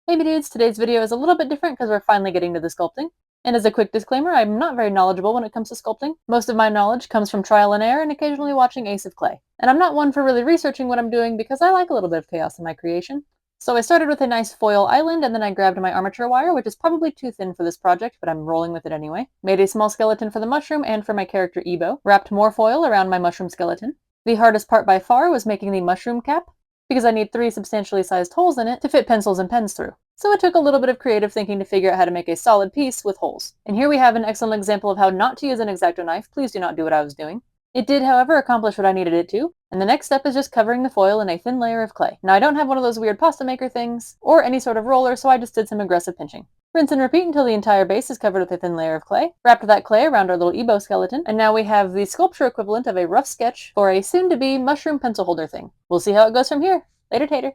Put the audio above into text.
Hey me dudes, today's video is a little bit different because we're finally getting to the sculpting. And as a quick disclaimer, I'm not very knowledgeable when it comes to sculpting. Most of my knowledge comes from trial and error and occasionally watching Ace of Clay. And I'm not one for really researching what I'm doing because I like a little bit of chaos in my creation. So I started with a nice foil island and then I grabbed my armature wire, which is probably too thin for this project, but I'm rolling with it anyway. Made a small skeleton for the mushroom and for my character Ebo. Wrapped more foil around my mushroom skeleton. The hardest part by far was making the mushroom cap, because I need 3 substantially sized holes in it to fit pencils and pens through. So it took a little bit of creative thinking to figure out how to make a solid piece with holes. And here we have an excellent example of how not to use an X-Acto knife. Please do not do what I was doing. It did, however, accomplish what I needed it to, and the next step is just covering the foil in a thin layer of clay. Now I don't have one of those weird pasta maker things, or any sort of roller, so I just did some aggressive pinching. Rinse and repeat until the entire base is covered with a thin layer of clay. Wrapped that clay around our little Ebo skeleton, and now we have the sculpture equivalent of a rough sketch for a soon-to-be mushroom pencil holder thing. We'll see how it goes from here. Later, Tater.